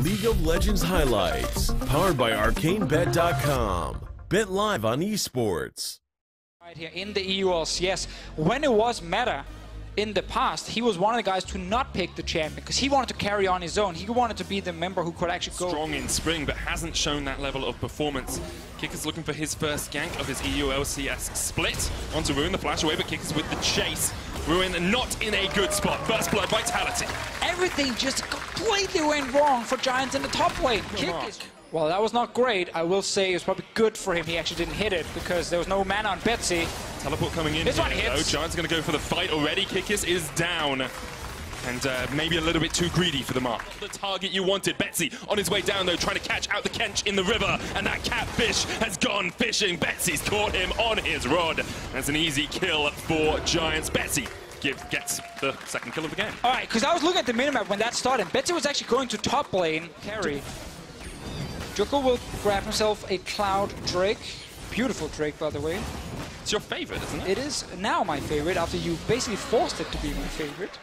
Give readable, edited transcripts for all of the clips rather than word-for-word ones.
League of Legends highlights, powered by ArcaneBet.com. Bet live on esports. Right here in the EU LCS, when it was meta in the past, he was one of the guys to not pick the champion because he wanted to carry on his own. He wanted to be the member who could actually go strong in spring, but hasn't shown that level of performance. Kicker's looking for his first gank of his EU LCS split. Onto Ruin, the flash away, but Kicker's with the chase. Ruin not in a good spot. First blood, Vitality. Everything just completely went wrong for Giants in the top lane. Well, that was not great. I will say it was probably good for him he actually didn't hit it because there was no mana on Betsy. Teleport coming in. This one hits. Though. Giants going to go for the fight already. Kikis is down. And maybe a little bit too greedy for the mark. The target you wanted. Betsy on his way down, though, trying to catch out the Kench in the river. And that catfish has gone fishing. Betsy's caught him on his rod. That's an easy kill for Giants. Betsy gets the second kill of the game. All right, because I was looking at the minimap when that started. Betsy was actually going to top lane carry. Joko will grab himself a Cloud Drake. Beautiful Drake, by the way. It's your favorite, isn't it? It is now my favorite after you basically forced it to be my favorite.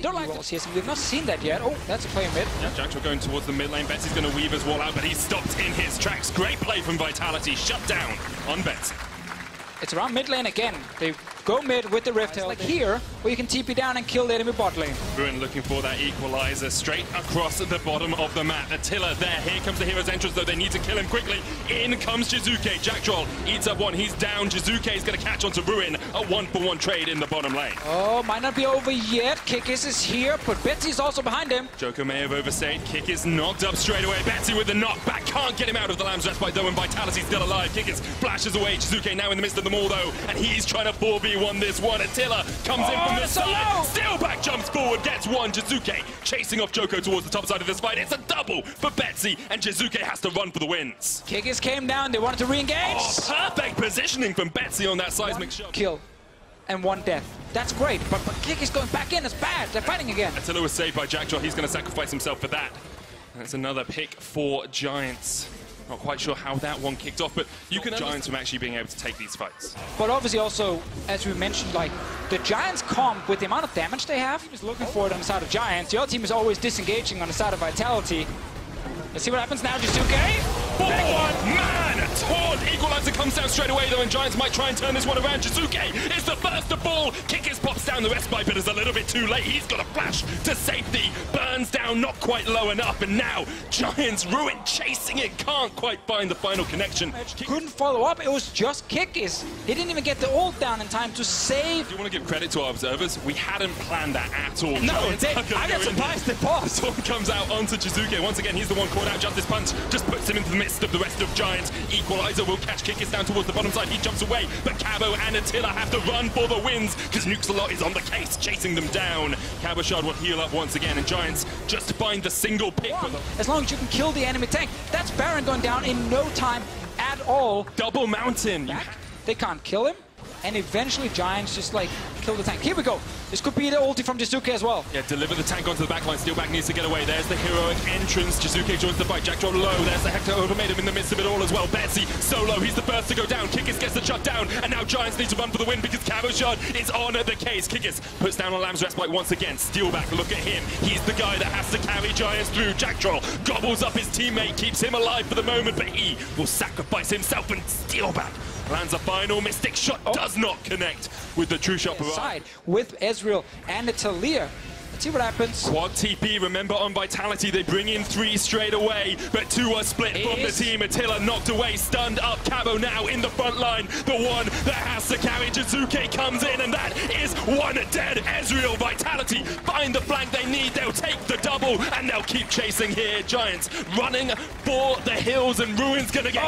Don't like walls here, so we've not seen that yet. Oh, that's a play mid. Yeah, Jackal going towards the mid lane. Betsy's going to weave his wall out, but he's stopped in his tracks. Great play from Vitality. Shut down on Betsy. It's around mid lane again. They go mid with the Rift Hill. Like here, where you can TP down and kill the enemy bot lane. Ruin looking for that equalizer straight across the bottom of the map. Attila there. Here comes the hero's entrance, though. They need to kill him quickly. In comes Jizuke. Jack Troll eats up one. He's down. Jizuke is going to catch onto Ruin. A 1-for-1 trade in the bottom lane. Oh, might not be over yet. Kikis is here, but Betsy's also behind him. Joko may have overstayed. Kick is knocked up straight away. Betsy with the knockback. Can't get him out of the Lamb's Respite, though, and Vitality's still alive. Kickers flashes away. Jizuke now in the midst of them all, though, and he's trying to 4v1 this one. Attila comes in from the side. Still back jumps forward, gets one. Jizuke chasing off Joko towards the top side of this fight. It's a double for Betsy, and Jizuke has to run for the wins. Kikis came down. They wanted to re-engage. Oh, perfect positioning from Betsy on that seismic shot. Kill and one death. That's great, but Kikis going back in. It's bad. They're fighting again. Attila was saved by Jackjaw. He's going to sacrifice himself for that. That's another pick for Giants. Not quite sure how that one kicked off, but you can Giants from actually being able to take these fights. But obviously also, as we mentioned, like the Giants comp with the amount of damage they have, he's looking for it on the side of Giants. The other team is always disengaging on the side of Vitality. Let's see what happens now, Jizuke. 4-1, man! Taunt! Equalizer comes down straight away, though, and Giants might try and turn this one around. Jizuke is the first to fall. Kickers pops down the respite, but is a little bit too late. He's got a flash to safety. Burns down, not quite low enough, and now Giants Ruin chasing it. Can't quite find the final connection. Couldn't follow up. It was just Kikis. He didn't even get the ult down in time to save. Do you want to give credit to our observers? We hadn't planned that at all. No, I got surprised they paused. Storm comes out onto Jizuke. Once again, he's the one caught out. Justice Punch just puts him into the midst of the rest of Giants. Equalizer will catch Kikis down towards the bottom side. He jumps away, but Cabo and Attila have to run for the wins because Nuxalot is on the case, chasing them down. Cabo Shard will heal up once again, and Giants just find the single pick. As long as you can kill the enemy tank, that's Baron going down in no time at all. Double mountain. They can't kill him, and eventually Giants just like kill the tank. Here we go. This could be the ulti from Jizuke as well. Yeah, deliver the tank onto the backline. Steelback needs to get away. There's the heroic entrance. Jizuke joins the fight. Jack Drop low. There's the Hector Ultimatum in the midst of it all as well. Betsy solo. He's the first to go down. Kikis gets the shut down. And now Giants need to run for the win because Cabo Shard is on the case. Kikis puts down on Lamb's Respite once again. Steelback, look at him. He's the guy that has to carry Giants through. Jack Troll gobbles up his teammate, keeps him alive for the moment, but he will sacrifice himself, and Steelback lands a final Mystic shot. Does not connect with the true shot. Side with Ezreal and Talia. Let's see what happens. Quad TP, remember on Vitality, they bring in 3 straight away, but 2 are split from the team. Attila knocked away, stunned up. Cabo now in the front line. The one that has to carry Jizuke comes in, and that is one dead. Ezreal, Vitality find the flank they need. They'll take the double, and they'll keep chasing here. Giants running for the hills, and Ruin's gonna get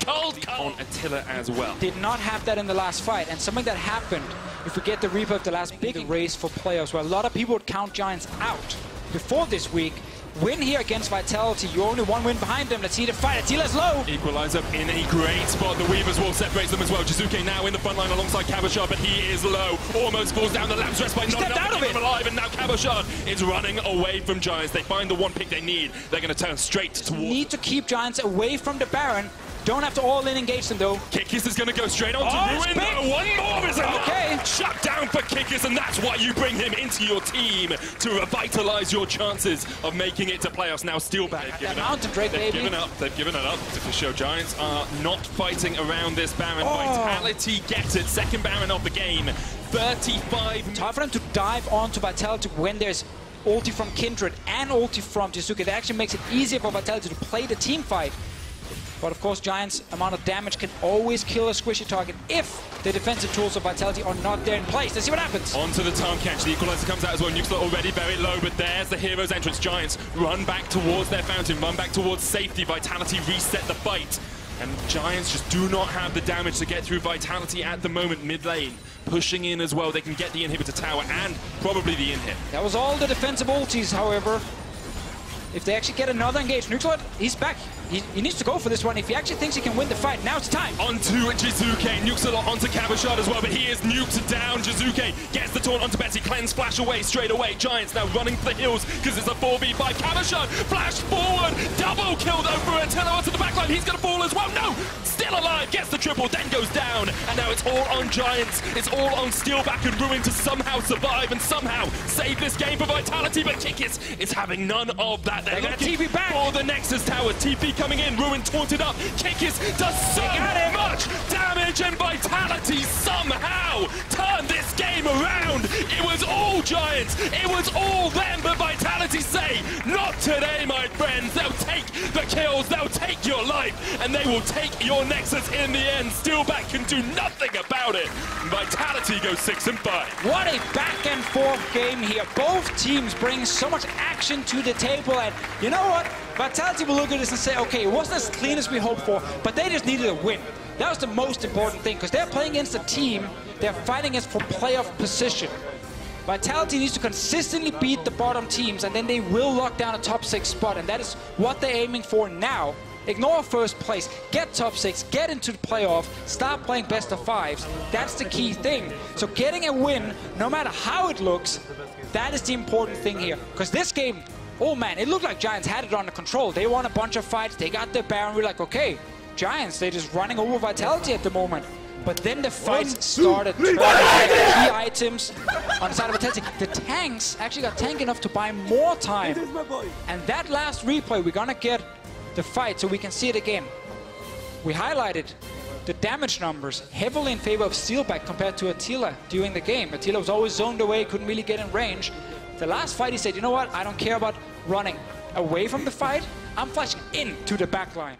cold on Attila as well. Did not have that in the last fight, and something that happened, if we get the replay of the last big race for playoffs, where a lot of people would count Giants out before this week. Win here against Vitality. You're only 1 win behind them. Let's see the fight. Attila's low. Equalizer in a great spot. The Weaver's Wall separates them as well. Jizuke now in the front line alongside Cabochard, but he is low. Almost falls down the Lamb's Respite. Not enough to keep him alive, and now Cabochard is running away from Giants. They find the one pick they need. They're going to turn straight towards. Need to keep Giants away from the Baron. Don't have to all-in engage them, though. Kikis is going to go straight on to Ruin. No, one more is enough. Shut down for Kikis, and that's why you bring him into your team to revitalize your chances of making it to playoffs. Now, Steelback. They've given up. They've given it up. To show Giants are not fighting around this Baron. Vitality gets it. Second Baron of the game. 35. Time for them to dive onto Vitality when there's ulti from Kindred and ulti from Jizuke. That actually makes it easier for Vitality to play the team fight. But of course, Giants' amount of damage can always kill a squishy target if the defensive tools of Vitality are not there in place. Let's see what happens. Onto the time catch. The equalizer comes out as well. Nukes are already very low, but there's the hero's entrance. Giants run back towards their fountain, run back towards safety. Vitality reset the fight. And Giants just do not have the damage to get through Vitality at the moment. Mid lane, pushing in as well. They can get the inhibitor tower and probably the inhib. That was all the defensive ultis, however. If they actually get another engage, Nuxlord, he's back. He needs to go for this one if he actually thinks he can win the fight. Now it's time. Onto Jizuke, nukes a lot onto Cabashot as well, but he is nuked down. Jizuke gets the taunt onto Betsy, cleanse flash away straight away. Giants now running for the hills because it's a 4v5. Cabashot, flash forward, double killed over Attila onto the backline. He's going to fall as well. No, still alive, gets the triple, then goes down. And now it's all on Giants. It's all on Steelback and Ruin to somehow survive and somehow save this game for Vitality. But Kikis is having none of that. They're looking TP back for the Nexus Tower. TP coming in, Ruin taunted up. Kikis does so much damage, and Vitality somehow turned this game around. It was all Giants, it was all them, but Vitality say, not today, my friends. They'll take the kills, they'll take your life, and they will take your Nexus in the end. Steelback can do nothing about it. Vitality goes 6-5. What a back and forth game here. Both teams bring so much action to the table, and you know what? Vitality will look at this and say, okay, it wasn't as clean as we hoped for, but they just needed a win. That was the most important thing, because they're playing against a team they're fighting against for playoff position. Vitality needs to consistently beat the bottom teams, and then they will lock down a top 6 spot, and that is what they're aiming for now. Ignore first place, get top 6, get into the playoff, start playing best of 5s. That's the key thing. So getting a win, no matter how it looks, that is the important thing here. Because this game, oh man, it looked like Giants had it under control. They won a bunch of fights, they got the Baron, we're like, okay, Giants, they're just running over Vitality at the moment. But then the fights started turning. Key items on the side of Vitality. The tanks actually got tank enough to buy more time. And that last replay, we're gonna get the fight so we can see it again. We highlighted the damage numbers heavily in favor of Steelback compared to Attila during the game. Attila was always zoned away, couldn't really get in range. The last fight he said, you know what, I don't care about running away from the fight, I'm flashing into the backline.